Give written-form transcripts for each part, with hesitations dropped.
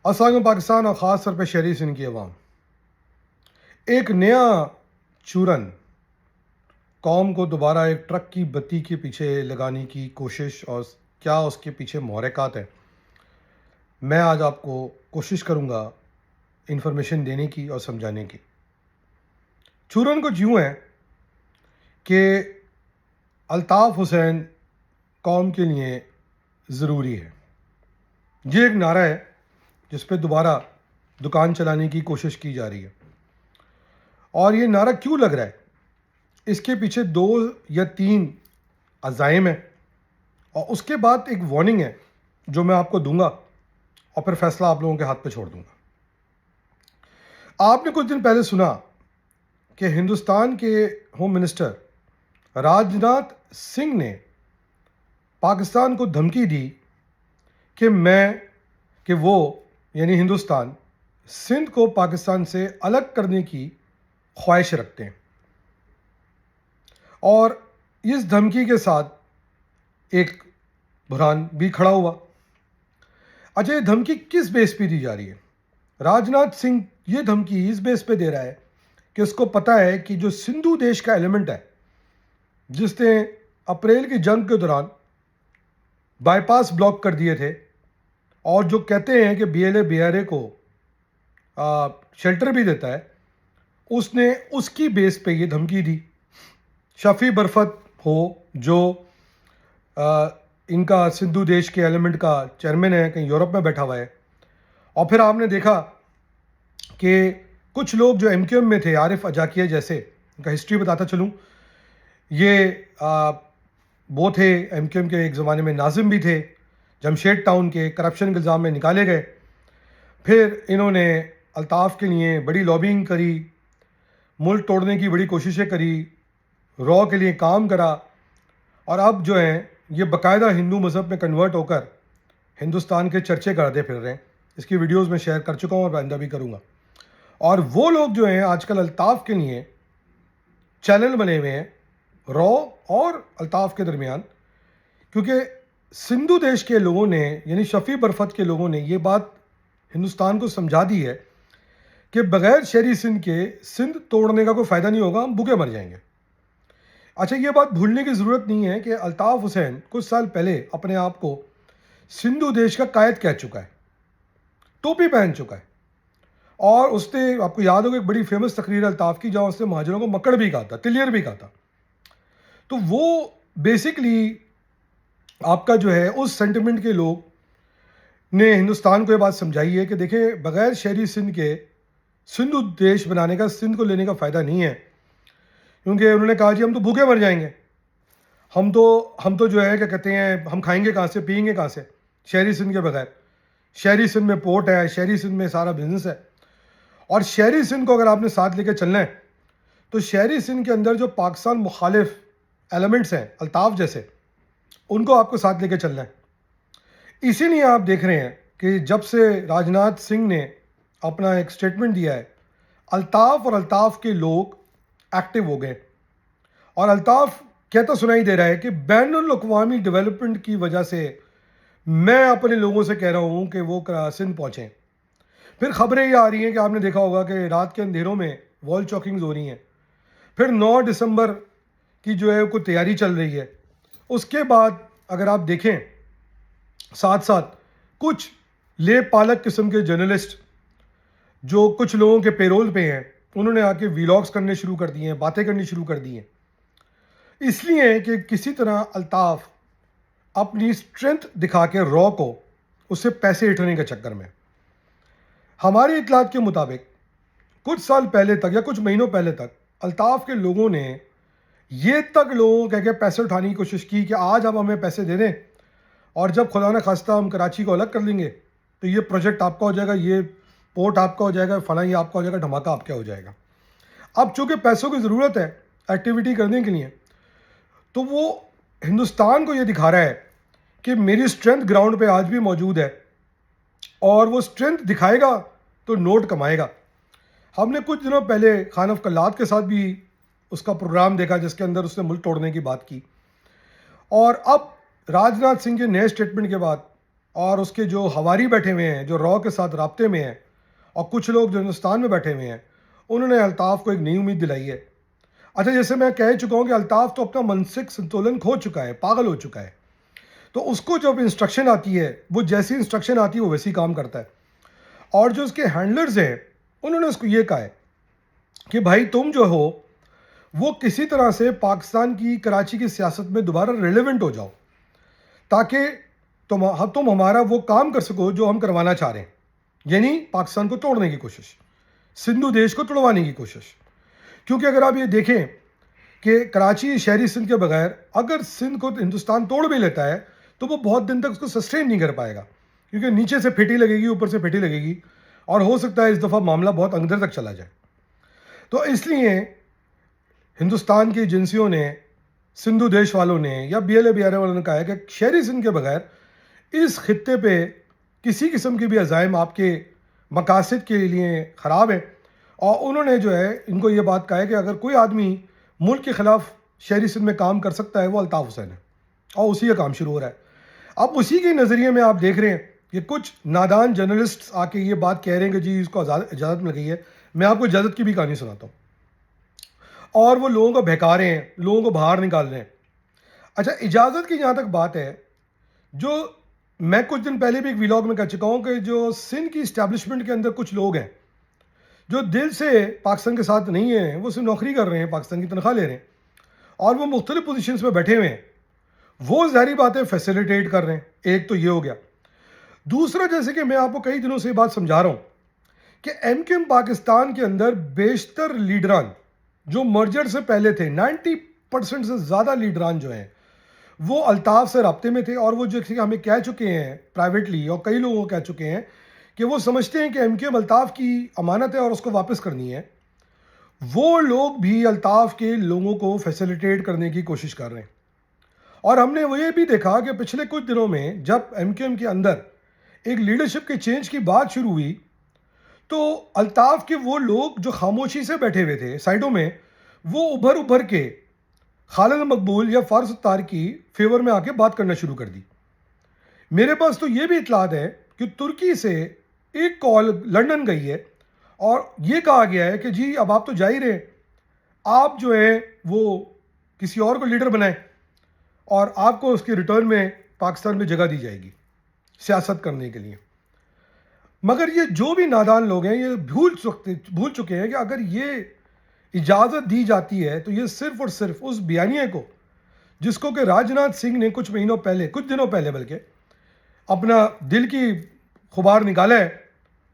السلام علیکم پاکستان اور خاص طور پہ شہری سندھ کی عوام. ایک نیا چورن قوم کو دوبارہ ایک ٹرک کی بتی کے پیچھے لگانے کی کوشش اور کیا اس کے پیچھے محرکات ہیں، میں آج آپ کو کوشش کروں گا انفارمیشن دینے کی اور سمجھانے کی. چورن کچھ یوں ہے کہ الطاف حسین قوم کے لیے ضروری ہے. یہ ایک نعرہ ہے جس پہ دوبارہ دکان چلانے کی کوشش کی جا رہی ہے. اور یہ نعرہ کیوں لگ رہا ہے؟ اس کے پیچھے 2 یا 3 عزائم ہیں، اور اس کے بعد ایک وارننگ ہے جو میں آپ کو دوں گا، اور پھر فیصلہ آپ لوگوں کے ہاتھ پہ چھوڑ دوں گا. آپ نے کچھ دن پہلے سنا کہ ہندوستان کے ہوم منسٹر راج ناتھ سنگھ نے پاکستان کو دھمکی دی کہ وہ یعنی ہندوستان سندھ کو پاکستان سے الگ کرنے کی خواہش رکھتے ہیں. اور اس دھمکی کے ساتھ ایک بحران بھی کھڑا ہوا. اچھا، یہ دھمکی کس بیس پہ دی جا رہی ہے؟ راج ناتھ سنگھ یہ دھمکی اس بیس پہ دے رہا ہے کہ اس کو پتہ ہے کہ جو سندھو دیش کا ایلیمنٹ ہے، جس نے اپریل کی جنگ کے دوران بائی پاس بلاک کر دیے تھے، اور جو کہتے ہیں کہ بی آر اے کو شیلٹر بھی دیتا ہے، اس نے اس کی بیس پہ یہ دھمکی دی. شفیع برفت ہو جو ان کا سندھو دیش کے ایلیمنٹ کا چیئرمین ہے، کہیں یورپ میں بیٹھا ہوا ہے. اور پھر آپ نے دیکھا کہ کچھ لوگ جو ایم کیو ایم میں تھے، عارف اجاکیہ جیسے، ان کا ہسٹری بتاتا چلوں، یہ وہ تھے ایم کیو ایم کے ایک زمانے میں ناظم بھی تھے، جمشید ٹاؤن کے کرپشن کے الزام میں نکالے گئے. پھر انہوں نے الطاف کے لیے بڑی لابینگ کری، ملک توڑنے کی بڑی کوششیں کری، را کے لیے کام کرا، اور اب جو ہیں یہ باقاعدہ ہندو مذہب میں کنورٹ ہو کر ہندوستان کے چرچے کرتے پھر رہے ہیں. اس کی ویڈیوز میں شیئر کر چکا ہوں اور آئندہ بھی کروں گا. اور وہ لوگ جو ہیں آج کل الطاف کے لیے چینل بنے ہوئے ہیں را اور الطاف کے درمیان، کیونکہ سندھو دیش کے لوگوں نے یعنی شفیع برفت کے لوگوں نے یہ بات ہندوستان کو سمجھا دی ہے کہ بغیر شہری سندھ کے سندھ توڑنے کا کوئی فائدہ نہیں ہوگا، ہم بھوکے مر جائیں گے. اچھا، یہ بات بھولنے کی ضرورت نہیں ہے کہ الطاف حسین کچھ سال پہلے اپنے آپ کو سندھو دیش کا قائد کہہ چکا ہے، ٹوپی پہن چکا ہے. اور اس نے، آپ کو یاد ہوگا، ایک بڑی فیمس تقریر الطاف کی جہاں اس نے مہاجروں کو مکڑ بھی کہا تھا، تلیئر بھی کہا تھا. تو وہ بیسکلی آپ کا جو ہے اس سینٹیمنٹ کے لوگ نے ہندوستان کو یہ بات سمجھائی ہے کہ دیکھیں، بغیر شہری سندھ کے سندھو دیش بنانے کا، سندھ کو لینے کا فائدہ نہیں ہے. کیونکہ انہوں نے کہا جی ہم تو بھوکے مر جائیں گے، ہم تو جو ہے کیا کہتے ہیں، ہم کھائیں گے کہاں سے، پئیں گے کہاں سے شہری سندھ کے بغیر. شہری سندھ میں پورٹ ہے، شہری سندھ میں سارا بزنس ہے. اور شہری سندھ کو اگر آپ نے ساتھ لے کے چلنا ہے تو شہری سندھ کے اندر جو پاکستان مخالف ایلیمنٹس ہیں الطاف جیسے، ان کو آپ کو ساتھ لے کے چلنا ہے. اسی لیے آپ دیکھ رہے ہیں کہ جب سے راج ناتھ سنگھ نے اپنا ایک سٹیٹمنٹ دیا ہے، الطاف اور الطاف کے لوگ ایکٹیو ہو گئے. اور الطاف کہتا سنائی دے رہا ہے کہ بین الاقوامی ڈیولپمنٹ کی وجہ سے میں اپنے لوگوں سے کہہ رہا ہوں کہ وہ سندھ پہنچیں. پھر خبریں یہ آ رہی ہیں کہ آپ نے دیکھا ہوگا کہ رات کے اندھیروں میں وال چاکنگز ہو رہی ہیں. پھر 9 دسمبر کی جو ہے کوئی تیاری چل رہی ہے. اس کے بعد اگر آپ دیکھیں، ساتھ ساتھ کچھ لے پالک قسم کے جرنلسٹ جو کچھ لوگوں کے پیرول پہ ہیں، انہوں نے آ کے ویلاگز کرنے شروع کر دیے ہیں، باتیں کرنی شروع کر دی ہیں، اس لیے کہ کسی طرح الطاف اپنی اسٹرینتھ دکھا کے را کو اس سے پیسے اٹھانے کے چکر میں. ہماری اطلاعات کے مطابق کچھ سال پہلے تک یا کچھ مہینوں پہلے تک الطاف کے لوگوں نے یہ تک لوگوں کو کہہ کے پیسے اٹھانے کی کوشش کی کہ آج آپ ہمیں پیسے دے دیں، اور جب خدا نہ خواستہ ہم کراچی کو الگ کر لیں گے تو یہ پروجیکٹ آپ کا ہو جائے گا، یہ پورٹ آپ کا ہو جائے گا، فلاں یہ آپ کا ہو جائے گا، دھماکہ آپ کا ہو جائے گا. اب چونکہ پیسوں کی ضرورت ہے ایکٹیویٹی کرنے کے لیے، تو وہ ہندوستان کو یہ دکھا رہا ہے کہ میری اسٹرینتھ گراؤنڈ پہ آج بھی موجود ہے، اور وہ اسٹرینتھ دکھائے گا تو نوٹ کمائے گا. ہم نے کچھ دنوں پہلے خان آف کلات کے ساتھ بھی اس کا پروگرام دیکھا جس کے اندر اس نے ملک توڑنے کی بات کی. اور اب راج ناتھ سنگھ کے نئے اسٹیٹمنٹ کے بعد اور اس کے جو ہواری بیٹھے ہوئے ہیں، جو رو کے ساتھ رابطے میں ہیں، اور کچھ لوگ جو ہندوستان میں بیٹھے ہوئے ہیں، انہوں نے الطاف کو ایک نئی امید دلائی ہے. اچھا، جیسے میں کہہ چکا ہوں کہ الطاف تو اپنا مانسک سنتولن کھو چکا ہے، پاگل ہو چکا ہے. تو اس کو جب انسٹرکشن آتی ہے، وہ جیسی انسٹرکشن آتی ہے وہ ویسی کام کرتا ہے. اور جو اس کے ہینڈلرز ہیں، انہوں نے اس کو یہ کہا ہے کہ بھائی تم جو ہو وہ کسی طرح سے پاکستان کی کراچی کی سیاست میں دوبارہ ریلیونٹ ہو جاؤ، تاکہ تم ہمارا وہ کام کر سکو جو ہم کروانا چاہ رہے ہیں، یعنی پاکستان کو توڑنے کی کوشش، سندھو دیش کو توڑوانے کی کوشش. کیونکہ اگر آپ یہ دیکھیں کہ کراچی شہری سندھ کے بغیر اگر سندھ کو ہندوستان توڑ بھی لیتا ہے تو وہ بہت دن تک اس کو سسٹین نہیں کر پائے گا، کیونکہ نیچے سے پھٹی لگے گی، اوپر سے پھٹی لگے گی، اور ہو سکتا ہے اس دفعہ معاملہ بہت اندر تک چلا جائے. تو اس لیے ہندوستان کی ایجنسیوں نے، سندھو دیش والوں نے یا B L A B R A والوں نے کہا ہے کہ شہری سندھ کے بغیر اس خطے پہ کسی قسم کے بھی عزائم آپ کے مقاصد کے لیے خراب ہیں. اور انہوں نے جو ہے ان کو یہ بات کہا ہے کہ اگر کوئی آدمی ملک کے خلاف شہری سندھ میں کام کر سکتا ہے وہ الطاف حسین ہے، اور اسی کا کام شروع ہو رہا ہے. اب اسی کے نظریے میں آپ دیکھ رہے ہیں کہ کچھ نادان جرنلسٹ آ کے یہ بات کہہ رہے ہیں کہ جی اس کو اجازت مل گئی ہے. میں آپ کو اجازت کی بھی کہانی سناتا ہوں. اور وہ لوگوں کو بہکا رہے ہیں، لوگوں کو باہر نکال رہے ہیں. اچھا، اجازت کی جہاں تک بات ہے، جو میں کچھ دن پہلے بھی ایک ویلاگ میں کہہ چکا ہوں کہ جو سندھ کی اسٹیبلشمنٹ کے اندر کچھ لوگ ہیں جو دل سے پاکستان کے ساتھ نہیں ہیں، وہ صرف نوکری کر رہے ہیں، پاکستان کی تنخواہ لے رہے ہیں، اور وہ مختلف پوزیشنز پہ بیٹھے ہوئے ہیں، وہ ظاہری باتیں فیسیلیٹیٹ کر رہے ہیں. ایک تو یہ ہو گیا. دوسرا، جیسے کہ میں آپ کو کئی دنوں سے یہ بات سمجھا رہا ہوں کہ ایم کیو ایم پاکستان کے اندر بیشتر لیڈران جو مرجر سے پہلے تھے، 90% سے زیادہ لیڈران جو ہیں وہ الطاف سے رابطے میں تھے. اور وہ جو ہمیں کہہ چکے ہیں پرائیویٹلی، اور کئی لوگوں کو کہہ چکے ہیں کہ وہ سمجھتے ہیں کہ ایم کیو ایم الطاف کی امانت ہے اور اس کو واپس کرنی ہے. وہ لوگ بھی الطاف کے لوگوں کو فیسیلیٹیٹ کرنے کی کوشش کر رہے ہیں. اور ہم نے وہ یہ بھی دیکھا کہ پچھلے کچھ دنوں میں جب ایم کیو ایم کے اندر ایک لیڈرشپ کے چینج کی بات شروع ہوئی تو الطاف کے وہ لوگ جو خاموشی سے بیٹھے ہوئے تھے سائڈوں میں، وہ ابھر کے خالد مقبول یا فارس ستار کی فیور میں آ کے بات کرنا شروع کر دی. میرے پاس تو یہ بھی اطلاعات ہے کہ ترکی سے ایک کال لندن گئی ہے اور یہ کہا گیا ہے کہ جی اب آپ تو جا ہی رہے ہیں، آپ جو ہے وہ کسی اور کو لیڈر بنائیں اور آپ کو اس کے ریٹرن میں پاکستان میں جگہ دی جائے گی سیاست کرنے کے لیے. مگر یہ جو بھی نادان لوگ ہیں یہ بھول چکے ہیں کہ اگر یہ اجازت دی جاتی ہے تو یہ صرف اور صرف اس بیانیے کو جس کو کہ راجناتھ سنگھ نے کچھ دنوں پہلے بلکہ اپنا دل کی غبار نکالا ہے،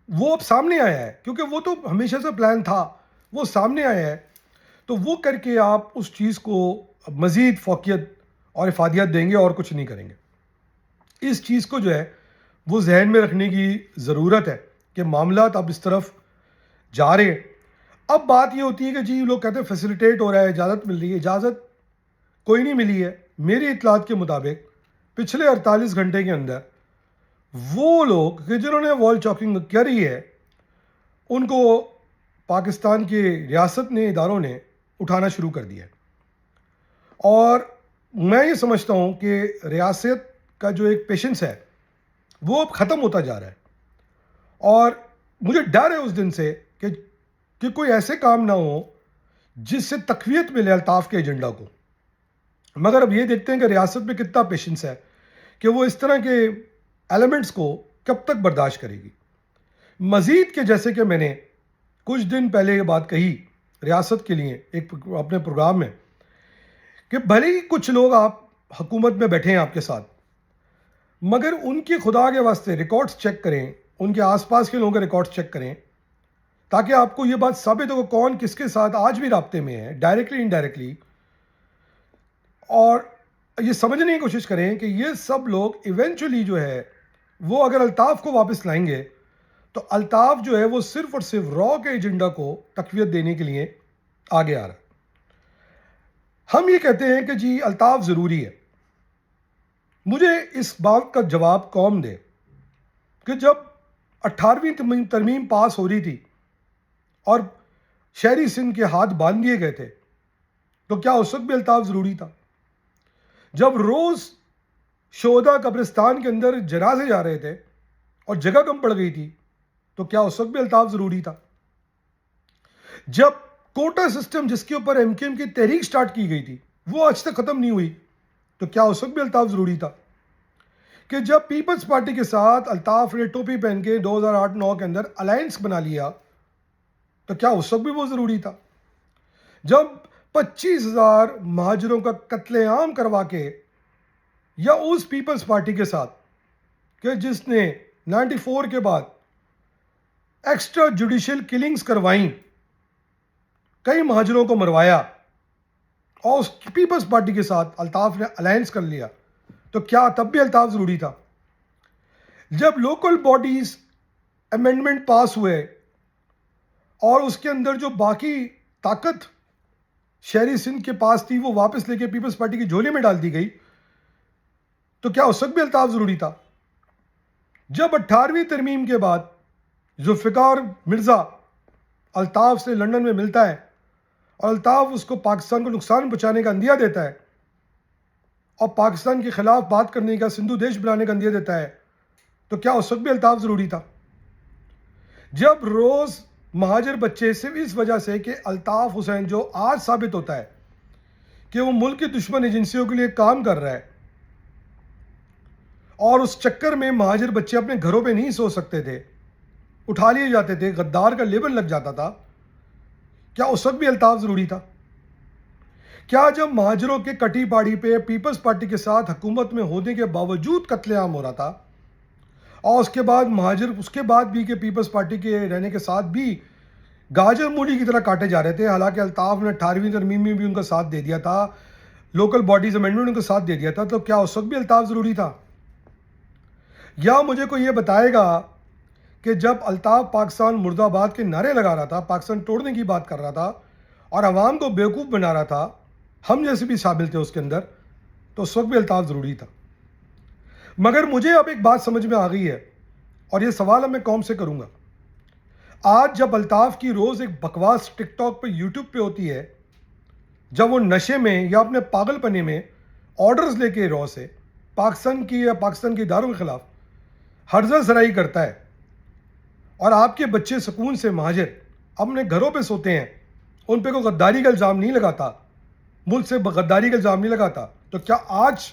وہ اب سامنے آیا ہے، کیونکہ وہ تو ہمیشہ سے پلان تھا، وہ سامنے آیا ہے. تو وہ کر کے آپ اس چیز کو مزید فوقیت اور افادیت دیں گے اور کچھ نہیں کریں گے. اس چیز کو جو ہے وہ ذہن میں رکھنے کی ضرورت ہے کہ معاملات اب اس طرف جا رہے ہیں. اب بات یہ ہوتی ہے کہ جی لوگ کہتے ہیں فیسیلیٹیٹ ہو رہا ہے، اجازت مل رہی ہے. اجازت کوئی نہیں ملی ہے. میری اطلاعات کے مطابق پچھلے 48 گھنٹے کے اندر وہ لوگ کہ جنہوں نے وال چاکنگ کری ہے ان کو پاکستان کے ریاست نے، اداروں نے اٹھانا شروع کر دیا ہے. اور میں یہ سمجھتا ہوں کہ ریاست کا جو ایک پیشنس ہے وہ اب ختم ہوتا جا رہا ہے. اور مجھے ڈر ہے اس دن سے کہ کوئی ایسے کام نہ ہو جس سے تقویت ملے الطاف کے ایجنڈا کو. مگر اب یہ دیکھتے ہیں کہ ریاست میں کتنا پیشنس ہے کہ وہ اس طرح کے ایلیمنٹس کو کب تک برداشت کرے گی. مزید کہ جیسے کہ میں نے کچھ دن پہلے یہ بات کہی ریاست کے لیے ایک اپنے پروگرام میں کہ بھلے ہی کچھ لوگ آپ حکومت میں بیٹھے ہیں آپ کے ساتھ، مگر ان کی خدا کے واسطے ریکارڈز چیک کریں، ان کے آس پاس کے لوگوں کے ریکارڈز چیک کریں تاکہ آپ کو یہ بات ثابت ہو کہ کون کس کے ساتھ آج بھی رابطے میں ہے، ڈائریکٹلی انڈائریکٹلی. اور یہ سمجھنے کی کوشش کریں کہ یہ سب لوگ ایونچولی جو ہے وہ اگر الطاف کو واپس لائیں گے تو الطاف جو ہے وہ صرف اور صرف را کے ایجنڈا کو تقویت دینے کے لیے آگے آ رہا ہے. ہم یہ کہتے ہیں کہ جی الطاف ضروری ہے. مجھے اس بات کا جواب قوم دے کہ جب 18ویں ترمیم پاس ہو رہی تھی اور شہری سندھ کے ہاتھ باندھ دیے گئے تھے تو کیا اس وقت بھی الطاف ضروری تھا؟ جب روز شہداء قبرستان کے اندر جنازے جا رہے تھے اور جگہ کم پڑ گئی تھی تو کیا اس وقت بھی الطاف ضروری تھا؟ جب کوٹا سسٹم جس کے اوپر ایم کیو ایم کی تحریک سٹارٹ کی گئی تھی وہ آج تک ختم نہیں ہوئی تو کیا اس وقت بھی الطاف ضروری تھا؟ کہ جب پیپلز پارٹی کے ساتھ الطاف نے ٹوپی پہن کے 2008-9 کے اندر الائنس بنا لیا تو کیا اس وقت بھی وہ ضروری تھا؟ جب 25,000 مہاجروں کا قتل عام کروا کے یا اس پیپلز پارٹی کے ساتھ کہ جس نے 94 کے بعد ایکسٹرا جوڈیشل کلنگز کروائیں، کئی مہاجروں کو مروایا، اور اس پیپلز پارٹی کے ساتھ الطاف نے الائنس کر لیا تو کیا تب بھی الطاف ضروری تھا؟ جب لوکل باڈیز امینڈمنٹ پاس ہوئے اور اس کے اندر جو باقی طاقت شہری سندھ کے پاس تھی وہ واپس لے کے پیپلز پارٹی کی جھولی میں ڈال دی گئی تو کیا اس وقت بھی الطاف ضروری تھا؟ جب 18ویں ترمیم کے بعد ذوالفقار مرزا الطاف سے لندن میں ملتا ہے اور الطاف اس کو پاکستان کو نقصان پہنچانے کا اندیہ دیتا ہے اور پاکستان کے خلاف بات کرنے کا، سندھو دیش بنانے کا اندیہ دیتا ہے تو کیا اس وقت بھی الطاف ضروری تھا؟ جب روز مہاجر بچے صرف اس وجہ سے کہ الطاف حسین جو آج ثابت ہوتا ہے کہ وہ ملک کی دشمن ایجنسیوں کے لیے کام کر رہا ہے اور اس چکر میں مہاجر بچے اپنے گھروں پہ نہیں سو سکتے تھے، اٹھا لیے جاتے تھے، غدار کا لیبل لگ جاتا تھا، کیا اس وقت بھی الطاف ضروری تھا؟ کیا جب مہاجروں کے کٹی پاڑی پہ پیپلز پارٹی کے ساتھ حکومت میں ہونے کے باوجود قتل عام ہو رہا تھا اور اس کے بعد مہاجر اس کے بعد بھی کہ پیپلز پارٹی کے رہنے کے ساتھ بھی گاجر مولی کی طرح کاٹے جا رہے تھے، حالانکہ الطاف نے 18ویں ترمیم میں بھی ان کا ساتھ دے دیا تھا، لوکل باڈیز امینڈمنٹ ان کا ساتھ دے دیا تھا تو کیا اس وقت بھی الطاف ضروری تھا؟ یا مجھے کوئی یہ بتائے گا کہ جب الطاف پاکستان مرد آباد کے نعرے لگا رہا تھا، پاکستان توڑنے کی بات کر رہا تھا اور عوام کو بیوقوف بنا رہا تھا، ہم جیسے بھی شامل تھے اس کے اندر، تو اس وقت بھی الطاف ضروری تھا؟ مگر مجھے اب ایک بات سمجھ میں آ گئی ہے اور یہ سوال اب میں قوم سے کروں گا۔ آج جب الطاف کی روز ایک بکواس ٹک ٹاک پہ یوٹیوب پہ ہوتی ہے، جب وہ نشے میں یا اپنے پاگل پنے میں آرڈرز لے کے رو سے پاکستان کی یا پاکستان کے اداروں کے خلاف ہرزہ زرائی کرتا ہے اور آپ کے بچے سکون سے مہاجر اپنے گھروں پہ سوتے ہیں، ان پہ کوئی غداری کا الزام نہیں لگاتا، ملک سے غداری کا الزام نہیں لگاتا، تو کیا آج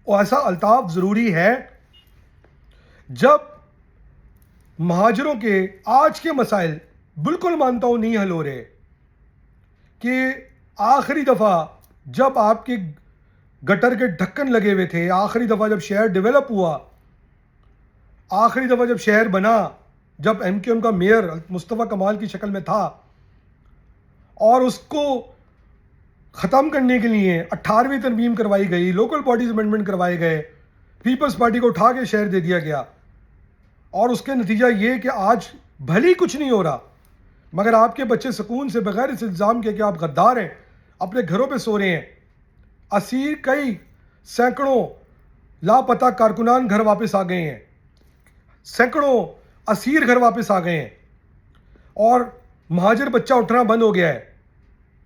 ایسا الطاف ضروری ہے؟ جب مہاجروں کے آج کے مسائل بالکل مانتا ہوں نہیں حل ہو رہے، کہ آخری دفعہ جب آپ کے گٹر کے ڈھکن لگے ہوئے تھے، آخری دفعہ جب شہر ڈیولپ ہوا، آخری دفعہ جب شہر بنا، جب ایم کیو ایم کا میئر مصطفیٰ کمال کی شکل میں تھا اور اس کو ختم کرنے کے لیے 18ویں ترمیم کروائی گئی، لوکل باڈیز امینڈمنٹ کروائے گئے، پیپلز پارٹی کو اٹھا کے شہر دے دیا گیا اور اس کے نتیجہ یہ کہ آج بھلی کچھ نہیں ہو رہا مگر آپ کے بچے سکون سے بغیر اس الزام کے کہ آپ غدار ہیں اپنے گھروں پہ سو رہے ہیں، اسیر کئی سینکڑوں لاپتہ کارکنان گھر واپس آ گئے ہیں، سینکڑوں اسیر گھر واپس آ گئے ہیں اور مہاجر بچہ اٹھنا بند ہو گیا ہے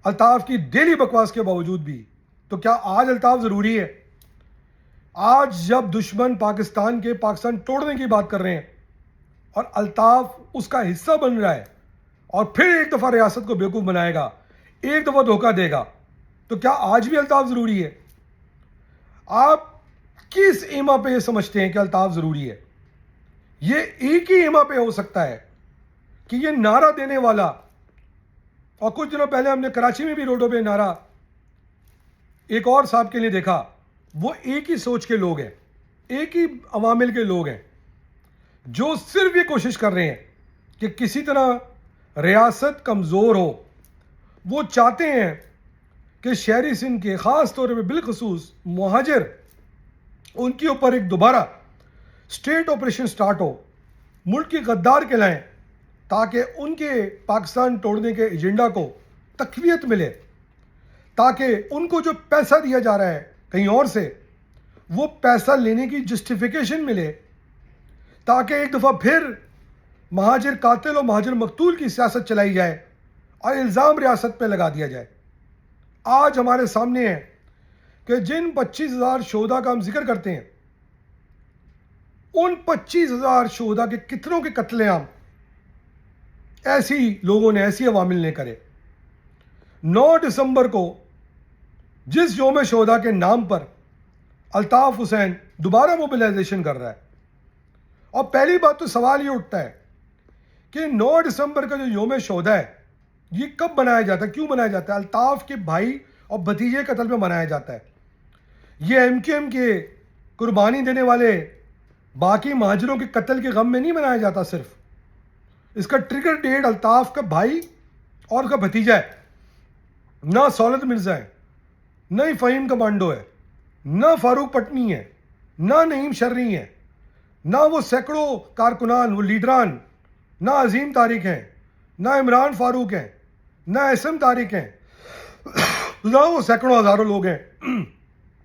الطاف کی ڈیلی بکواس کے باوجود بھی، تو کیا آج الطاف ضروری ہے؟ آج جب دشمن پاکستان توڑنے کی بات کر رہے ہیں اور الطاف اس کا حصہ بن رہا ہے اور پھر ایک دفعہ ریاست کو بیوقوف بنائے گا، ایک دفعہ دھوکہ دے گا، تو کیا آج بھی الطاف ضروری ہے؟ آپ کس ایما پہ یہ سمجھتے ہیں کہ الطاف ضروری ہے؟ یہ ایک ہی ایما پہ ہو سکتا ہے کہ یہ نعرہ دینے والا، اور کچھ دنوں پہلے ہم نے کراچی میں بھی روڈوں پہ نعرہ ایک اور صاحب کے لیے دیکھا، وہ ایک ہی سوچ کے لوگ ہیں، ایک ہی عوامل کے لوگ ہیں جو صرف یہ کوشش کر رہے ہیں کہ کسی طرح ریاست کمزور ہو۔ وہ چاہتے ہیں کہ شہری سندھ کے خاص طور پہ بالخصوص مہاجر ان کے اوپر ایک دوبارہ اسٹیٹ آپریشن سٹارٹ ہو، ملک کی غدار کہلائیں تاکہ ان کے پاکستان توڑنے کے ایجنڈا کو تقویت ملے، تاکہ ان کو جو پیسہ دیا جا رہا ہے کہیں اور سے وہ پیسہ لینے کی جسٹیفیکیشن ملے، تاکہ ایک دفعہ پھر مہاجر قاتل اور مہاجر مقتول کی سیاست چلائی جائے اور الزام ریاست پہ لگا دیا جائے۔ آج ہمارے سامنے ہے کہ جن 25,000 شہداء کا ہم ذکر کرتے ہیں ان 25,000 شہداء کے کتنوں کے قتل عام ایسی لوگوں نے، ایسی عوامل نے کرے. 9 دسمبر کو جس یوم شہداء کے نام پر الطاف حسین دوبارہ موبلائزیشن کر رہا ہے، اور پہلی بات تو سوال یہ اٹھتا ہے کہ 9 دسمبر کا جو یوم شہداء ہے یہ کب منایا جاتا ہے، کیوں منایا جاتا ہے؟ الطاف کے بھائی اور بھتیجے قتل میں منایا جاتا ہے. یہ ایم کے قربانی دینے والے باقی مہاجروں کے قتل کے غم میں نہیں منایا جاتا. صرف اس کا ٹریگر ڈیٹ الطاف کا بھائی اور کا بھتیجا ہے. نہ سولت مرزا ہے، نہ ہی فہیم کمانڈو ہے، نہ فاروق پٹنی ہے، نہ نعیم شرری ہے، نہ وہ سینکڑوں کارکنان، وہ لیڈران، نہ عظیم طارق ہیں، نہ عمران فاروق ہیں، نہ احسن طارق ہیں، نہ وہ سینکڑوں ہزاروں لوگ ہیں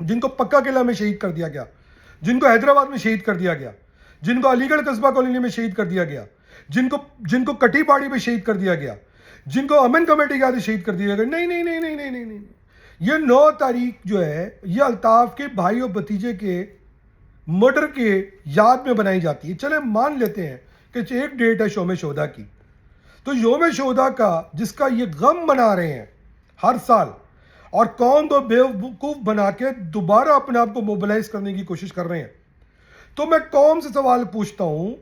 جن کو پکا قلعہ میں شہید کر دیا گیا، جن کو حیدرآباد میں شہید کر دیا گیا، جن کو علی گڑھ قصبہ کالونی میں شہید کر دیا گیا، جن کو کٹی پاڑی میں شہید کر دیا گیا، جن کو امن کمیٹی کے ہاتھ شہید کر دیا گیا. نہیں نہیں نہیں نہیں نہیں نہیں نہیں. یہ 9 تاریخ جو ہے یہ الطاف کے بھائی اور بھتیجے کے مرڈر کے یاد میں بنائی جاتی ہے. چلے مان لیتے ہیں کہ ایک ڈیٹ ہے یوم شہداء کی، تو یوم شہداء کا جس کا یہ غم منا رہے ہیں ہر سال، اور قوم کو بیوقوف بنا کے دوبارہ اپنے آپ کو موبلائز کرنے کی کوشش کر رہے ہیں، تو میں قوم سے سوال پوچھتا ہوں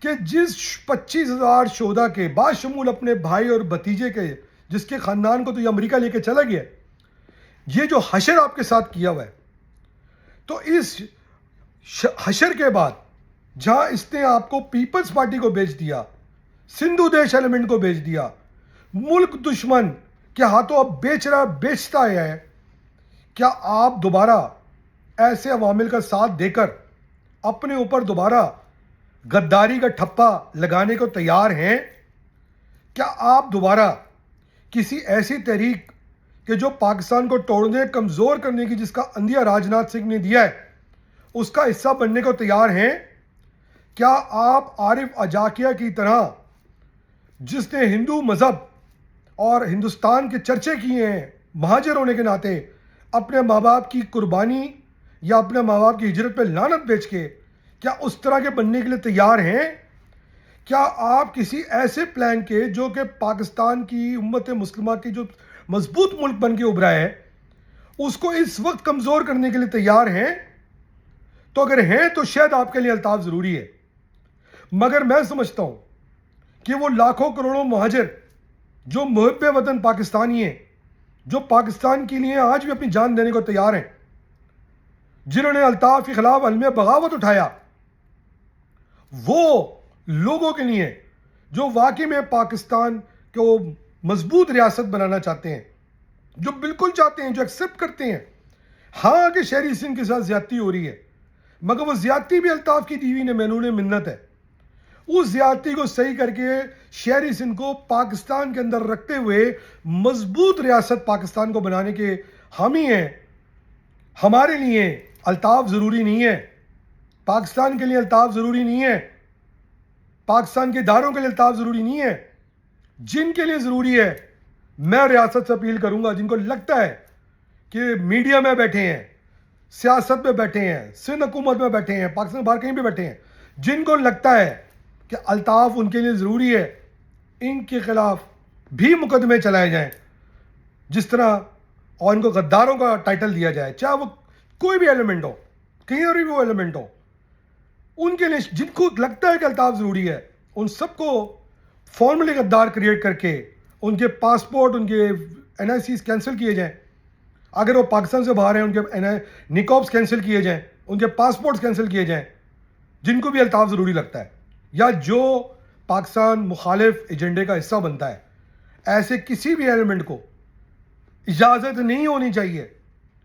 کہ جس 25,000 شہداء کے باشمول اپنے بھائی اور بھتیجے کے، جس کے خاندان کو تو یہ امریکہ لے کے چلا گیا، یہ جو حشر آپ کے ساتھ کیا ہوا ہے، تو اس حشر کے بعد جہاں اس نے آپ کو پیپلز پارٹی کو بیچ دیا، سندھو دیش ایلیمنٹ کو بیچ دیا، ملک دشمن کے ہاتھوں اب بیچتا ہے، کیا آپ دوبارہ ایسے عوامل کا ساتھ دے کر اپنے اوپر دوبارہ غداری کا ٹھپا لگانے کو تیار ہیں؟ کیا آپ دوبارہ کسی ایسی تحریک کہ جو پاکستان کو توڑنے، کمزور کرنے کی، جس کا عندیہ راجناتھ سنگھ نے دیا ہے، اس کا حصہ بننے کو تیار ہیں؟ کیا آپ عارف اجاکیہ کی طرح، جس نے ہندو مذہب اور ہندوستان کے چرچے کیے ہیں مہاجر ہونے کے ناطے، اپنے ماں باپ کی قربانی یا اپنے ماں باپ کی ہجرت پہ لعنت بیچ کے، کیا اس طرح کے بننے کے لیے تیار ہیں؟ کیا آپ کسی ایسے پلان کے جو کہ پاکستان کی امت مسلمہ کی جو مضبوط ملک بن کے ابھرا ہے، اس کو اس وقت کمزور کرنے کے لیے تیار ہیں؟ تو اگر ہیں تو شاید آپ کے لیے الطاف ضروری ہے. مگر میں سمجھتا ہوں کہ وہ لاکھوں کروڑوں مہاجر جو محب وطن پاکستانی ہیں، جو پاکستان کے لیے آج بھی اپنی جان دینے کو تیار ہیں، جنہوں نے الطاف کے خلاف علم بغاوت اٹھایا، وہ لوگوں کے لیے جو واقعی میں پاکستان کو مضبوط ریاست بنانا چاہتے ہیں، جو بالکل چاہتے ہیں، جو ایکسیپٹ کرتے ہیں ہاں کہ شہری سنگھ کے ساتھ زیادتی ہو رہی ہے، مگر وہ زیادتی بھی الطاف کی دیوی نے مینون منت ہے، اس زیادتی کو صحیح کر کے شہری سندھ کو پاکستان کے اندر رکھتے ہوئے مضبوط ریاست پاکستان کو بنانے کے حامی ہیں. ہمارے لیے الطاف ضروری نہیں ہے، پاکستان کے لیے الطاف ضروری نہیں ہے، پاکستان کے اداروں کے لیے الطاف ضروری نہیں ہے. جن کے لیے ضروری ہے، میں ریاست سے اپیل کروں گا، جن کو لگتا ہے کہ میڈیا میں بیٹھے ہیں، سیاست میں بیٹھے ہیں، سندھ حکومت میں بیٹھے ہیں، پاکستان باہر کہیں بھی بیٹھے ہیں، جن کو لگتا ہے کہ الطاف ان کے لیے ضروری ہے، ان کے خلاف بھی مقدمے چلائے جائیں، جس طرح، اور ان کو غداروں کا ٹائٹل دیا جائے، چاہے وہ کوئی بھی ایلیمنٹ ہو، کہیں اور بھی وہ ایلیمنٹ ہو. ان کے لیے جن کو لگتا ہے کہ الطاف ضروری ہے، ان سب کو فارملی غدار کریٹ کر کے ان کے پاسپورٹ، ان کے NICs کینسل کیے جائیں. اگر وہ پاکستان سے باہر ہیں، ان کے نکوبس کینسل کیے جائیں، ان کے پاسپورٹس کینسل کیے جائیں، جن کو بھی الطاف ضروری لگتا ہے یا جو پاکستان مخالف ایجنڈے کا حصہ بنتا ہے. ایسے کسی بھی ایلیمنٹ کو اجازت نہیں ہونی چاہیے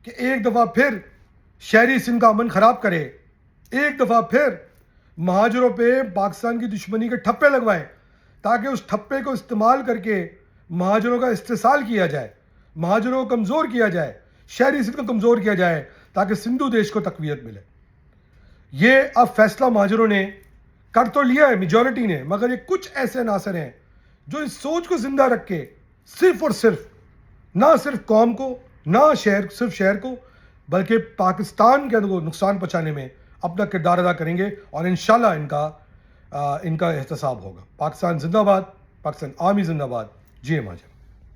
کہ ایک دفعہ پھر شہری سندھ کا امن خراب کرے، ایک دفعہ پھر مہاجروں پہ پاکستان کی دشمنی کے ٹھپے لگوائیں، تاکہ اس ٹھپے کو استعمال کر کے مہاجروں کا استحصال کیا جائے، مہاجروں کو کمزور کیا جائے، شہری سندھ کو کمزور کیا جائے، تاکہ سندھو دیش کو تقویت ملے. یہ اب فیصلہ مہاجروں نے کر تو لیا ہے، میجورٹی نے، مگر یہ کچھ ایسے عناصر ہیں جو اس سوچ کو زندہ رکھ کے صرف اور صرف، نہ صرف قوم کو، نہ صرف شہر کو، بلکہ پاکستان کے اندر کو نقصان پہنچانے میں اپنا کردار ادا کریں گے اور انشاءاللہ ان کا احتساب ہوگا. پاکستان زندہ باد, پاکستان آرمی زندہ باد. جی مہاجر.